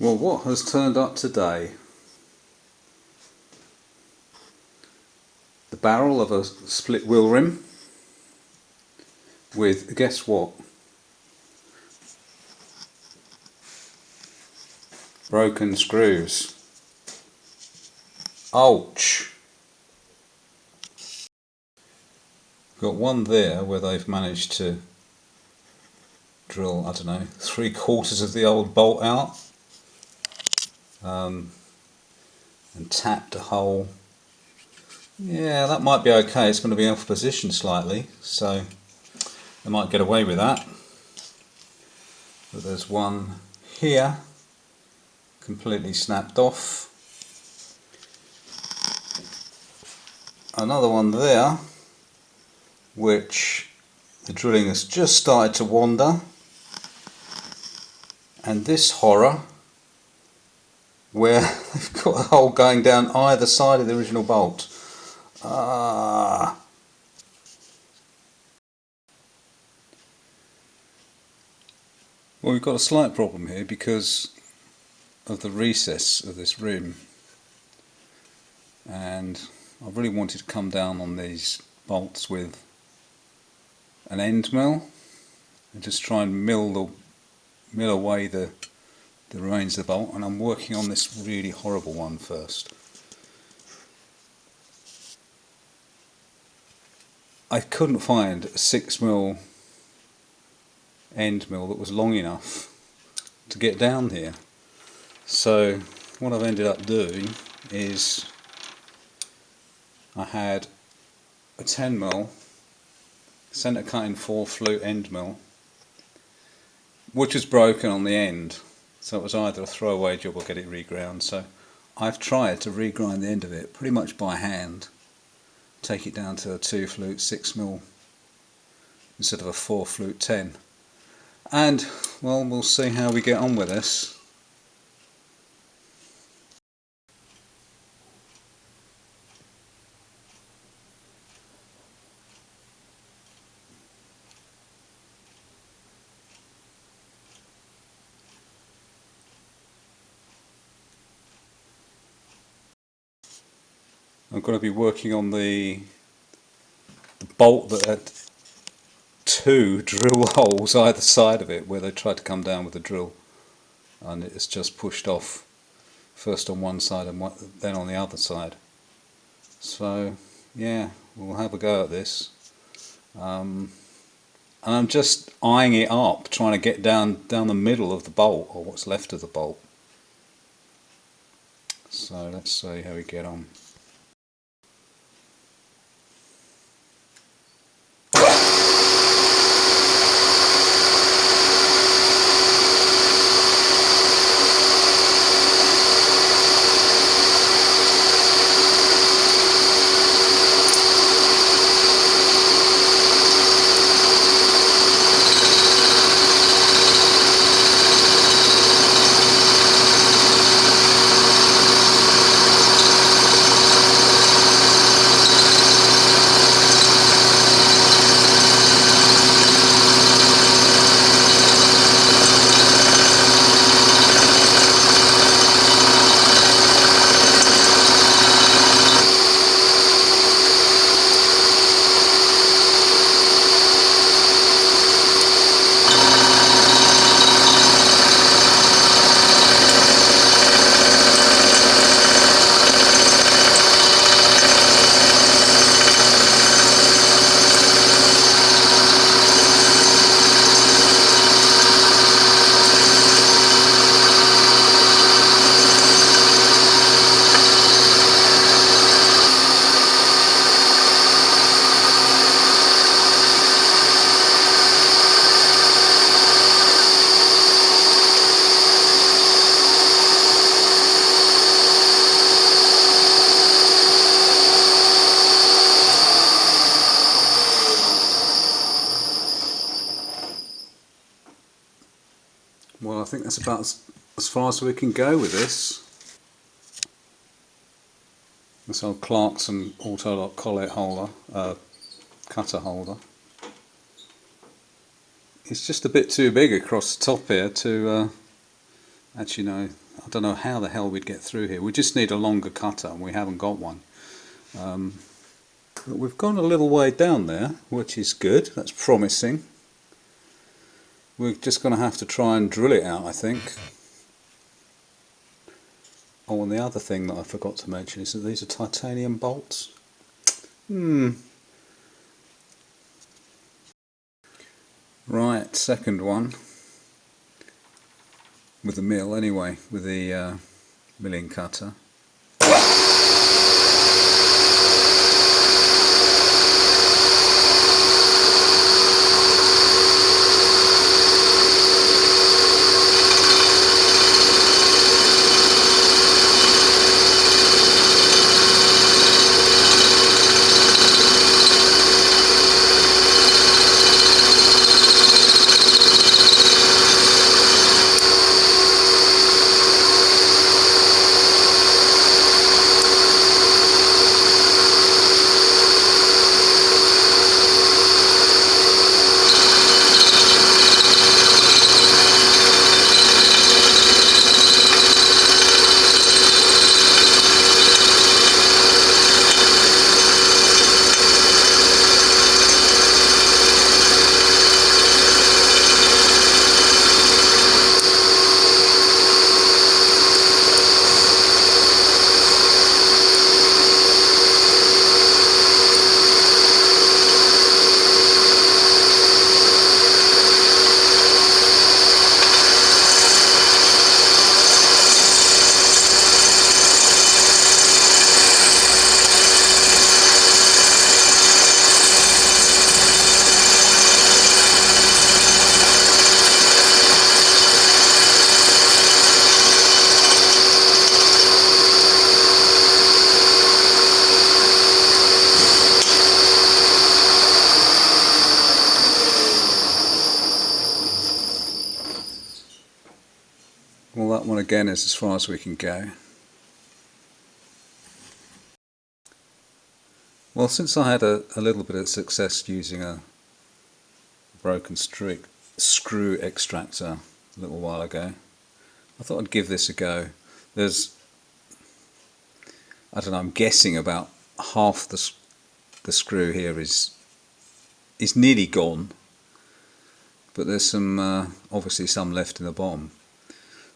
Well, what has turned up today? The barrel of a split wheel rim with, guess what? Broken screws. Ouch! Got one there where they've managed to drill, I don't know, 3/4 of the old bolt out and tapped a hole. Yeah, that might be okay. It's going to be off position slightly, so they might get away with that. But there's one here completely snapped off. Another one there which the drilling has just started to wander, and this horror where they've got a hole going down either side of the original bolt. Well, we've got a slight problem here because of the recess of this rim, and I really wanted to come down on these bolts with an end mill and just try and mill away the remains of the bolt, and I'm working on this really horrible one first. I couldn't find a 6mm end mill that was long enough to get down here, so what I've ended up doing is I had a 10mm centre cutting 4 flute end mill which was broken on the end, so it was either a throwaway job or get it reground. So I've tried to regrind the end of it pretty much by hand, take it down to a 2 flute 6mm instead of a 4 flute 10, and well, we'll see how we get on with this. I'm going to be working on the bolt that had 2 drill holes either side of it where they tried to come down with the drill, and it's just pushed off first on one side and then on the other side. So yeah, we'll have a go at this, and I'm just eyeing it up, trying to get down the middle of the bolt, or what's left of the bolt. So let's see how we get on. Well, I think that's about as far as we can go with this. This old Clarkson auto-lock collet holder, cutter holder. It's just a bit too big across the top here to actually no, don't know how the hell we'd get through here. We just need a longer cutter, and we haven't got one. But we've gone a little way down there, which is good. That's promising. We're just going to have to try and drill it out, I think. Oh, and the other thing that I forgot to mention is that these are titanium bolts. Right, second one. With the mill anyway, with the milling cutter. Well, that one again is as far as we can go. Well, since I had a little bit of success using a broken screw extractor a little while ago, I thought I'd give this a go. There's, I don't know, I'm guessing about half the screw here is nearly gone, but there's some obviously some left in the bottom.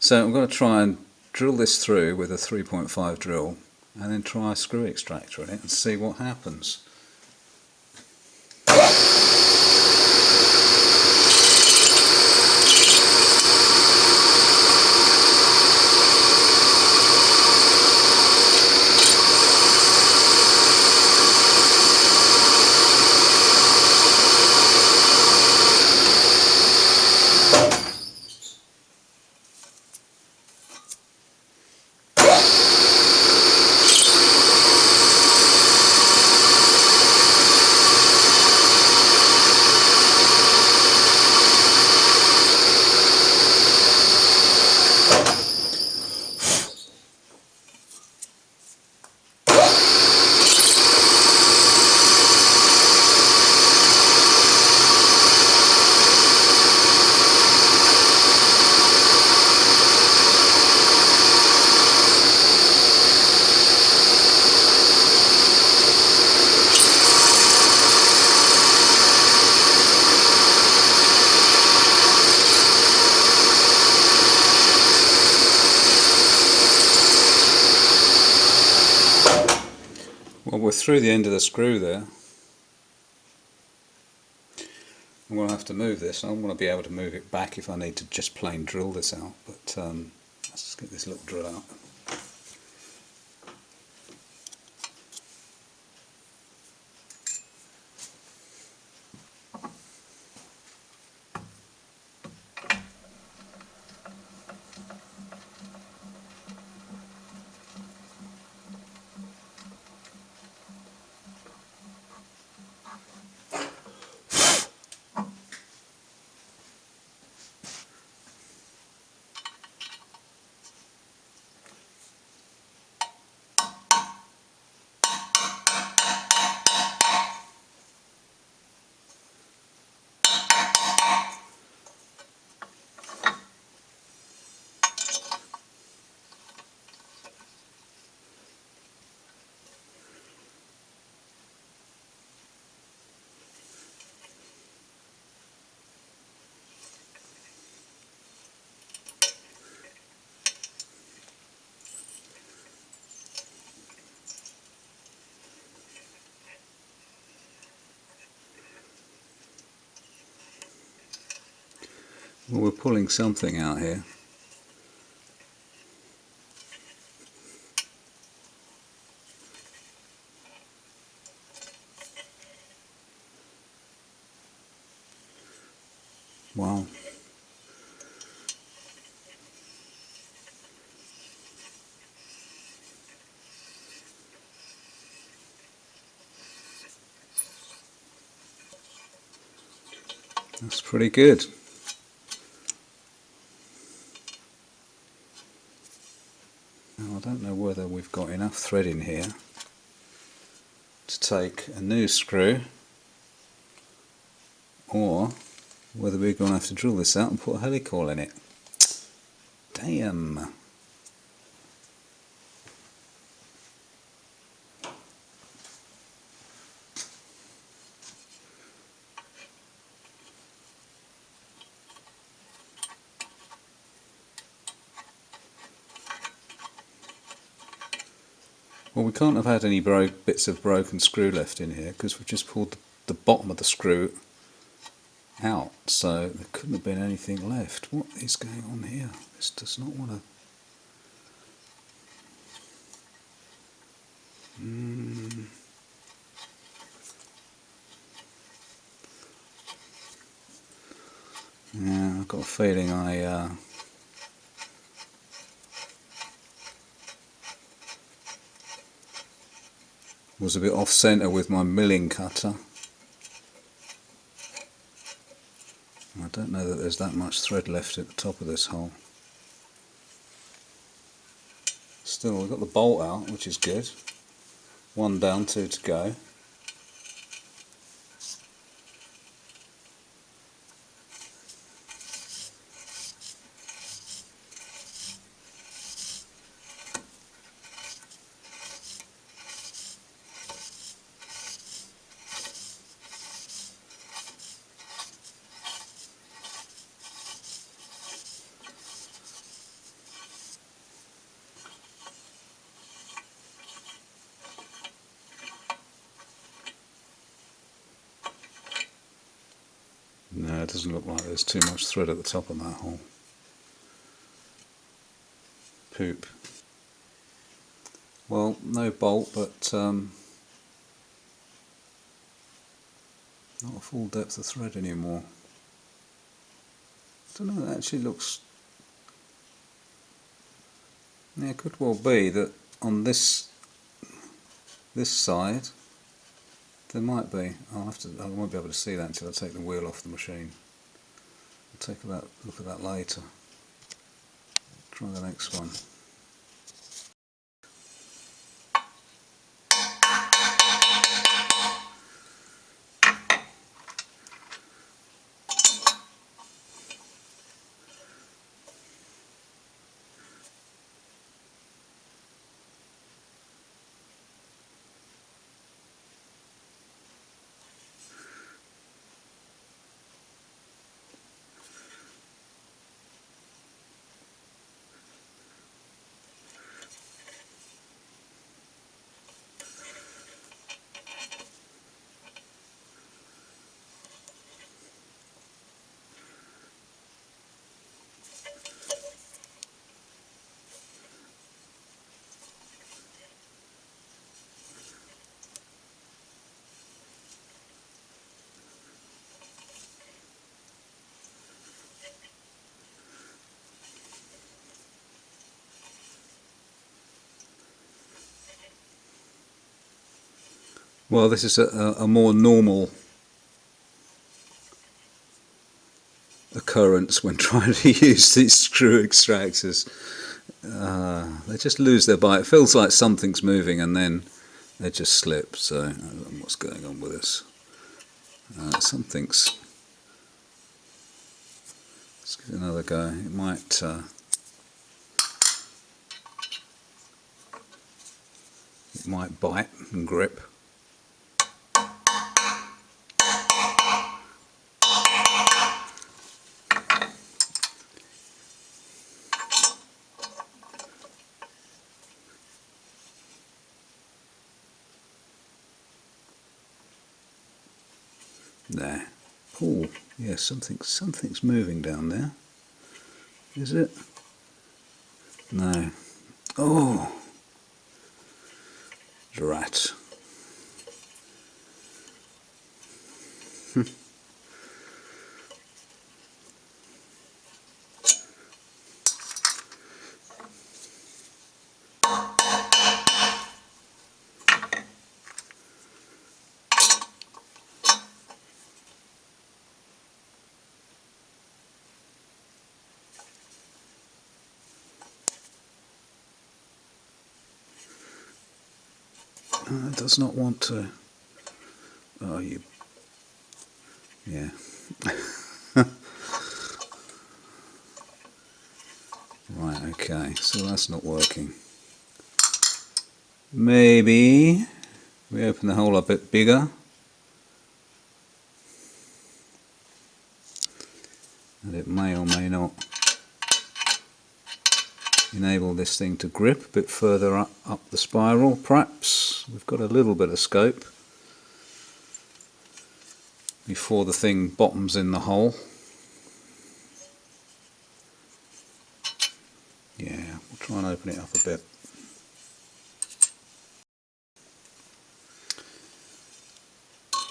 So I'm going to try and drill this through with a 3.5 drill and then try a screw extractor in it and see what happens. Well, we're through the end of the screw there. I'm going to have to move this. I want to be able to move it back if I need to just plain drill this out. But let's just get this little drill out. Well, we're pulling something out here. Wow. That's pretty good. Now, I don't know whether we've got enough thread in here to take a new screw, or whether we're going to have to drill this out and put a helicoil in it. Damn. Well, we can't have had any bits of broken screw left in here because we've just pulled the bottom of the screw out, so there couldn't have been anything left. What is going on here? This does not want to... Yeah, I've got a feeling I was a bit off centre with my milling cutter. I don't know that there's that much thread left at the top of this hole. Still, we've got the bolt out, which is good. One down, two to go. No, it doesn't look like there's too much thread at the top of that hole. Poop. Well, no bolt, but not a full depth of thread anymore. I don't know, it actually looks... Yeah, it could well be that on this side there might be. I won't be able to see that until I take the wheel off the machine. I'll take a look at that later. Try the next one. Well, this is a more normal occurrence when trying to use these screw extractors. They just lose their bite. It feels like something's moving and then they just slip, so I don't know what's going on with this. Something's... Let's give it another go. It might bite and grip. There. Oh, yeah, something's moving down there. Is it? No. Oh, drat. It does not want to. Oh, you. Yeah. Right, okay, so that's not working. Maybe we open the hole a bit bigger. And it may or may not enable this thing to grip a bit further up the spiral. Perhaps we've got a little bit of scope before the thing bottoms in the hole. Yeah, we'll try and open it up a bit.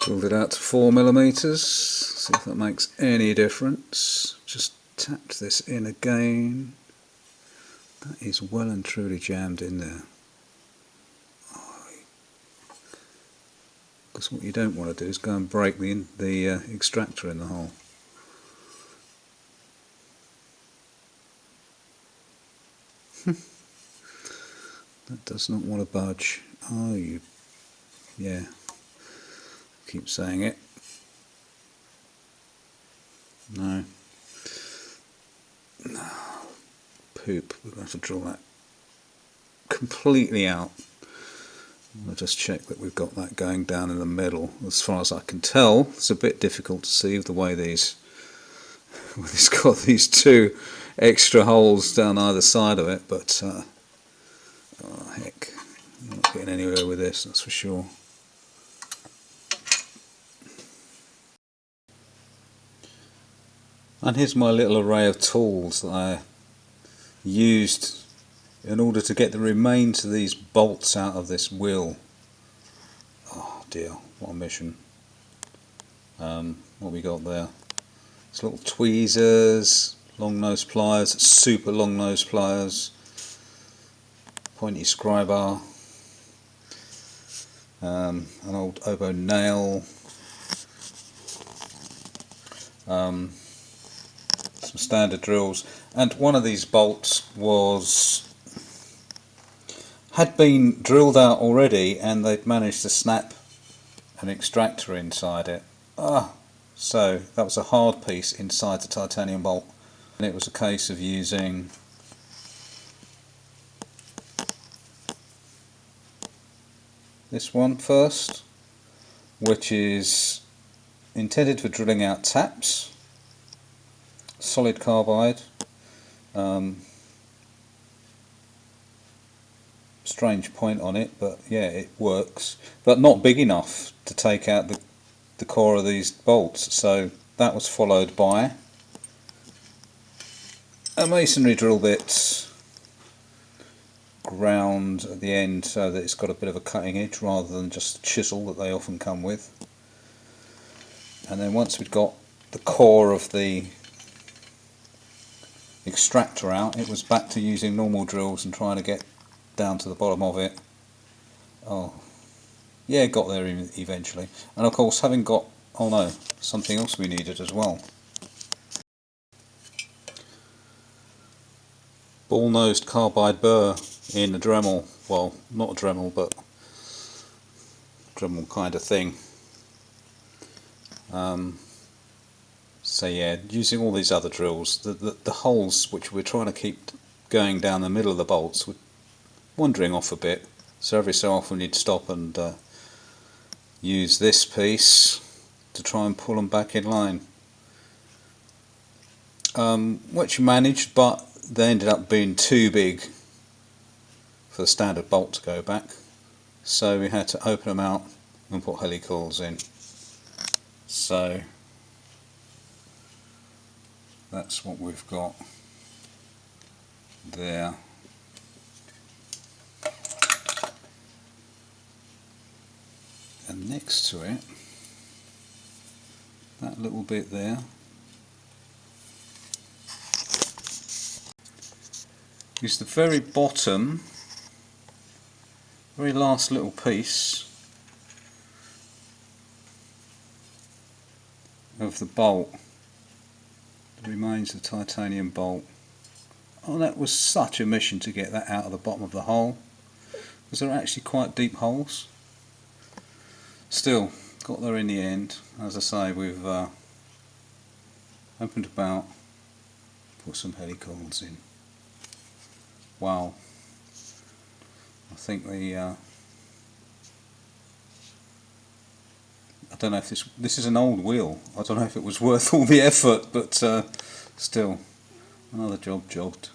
Drilled it out to 4mm, see if that makes any difference. Just tapped this in again. That is well and truly jammed in there. Because what you don't want to do is go and break the extractor in the hole. That does not want to budge. Oh, you... yeah. Keep saying it. No. No. Poop. We're going to have to drill that completely out. I'll just check that we've got that going down in the middle. As far as I can tell, it's a bit difficult to see the way these... well, it's got these two extra holes down either side of it, but oh heck, I'm not getting anywhere with this, that's for sure. And here's my little array of tools that I used in order to get the remains of these bolts out of this wheel. Oh dear, what a mission. What we got there? It's little tweezers, long nose pliers, super long nose pliers, pointy scriber, an old oboe nail, some standard drills, and one of these bolts had been drilled out already, and they'd managed to snap an extractor inside it. So that was a hard piece inside the titanium bolt, and it was a case of using this one first, which is intended for drilling out taps, solid carbide, strange point on it, but yeah, it works, but not big enough to take out the core of these bolts. So that was followed by a masonry drill bit ground at the end so that it's got a bit of a cutting edge rather than just a chisel that they often come with. And then once we'd got the core of the extractor out, it was back to using normal drills and trying to get down to the bottom of it. Oh yeah, got there eventually. And of course, having got, oh no, something else we needed as well. Ball-nosed carbide burr in a Dremel. Well, not a Dremel, but Dremel kind of thing. So yeah, using all these other drills, the holes which we're trying to keep going down the middle of the bolts were wandering off a bit. So every so often you'd stop and use this piece to try and pull them back in line. Which managed, but they ended up being too big for the standard bolt to go back, so we had to open them out and put helicoils in. So that's what we've got. there. And next to it, that little bit there, is the very bottom, very last little piece of the bolt, the remains of the titanium bolt. Oh, that was such a mission to get that out of the bottom of the hole, because they're actually quite deep holes. Still, got there in the end. As I say, we've opened about, put some helicords in. Wow. I think the I don't know if this is an old wheel. I don't know if it was worth all the effort, but still, another job jobbed.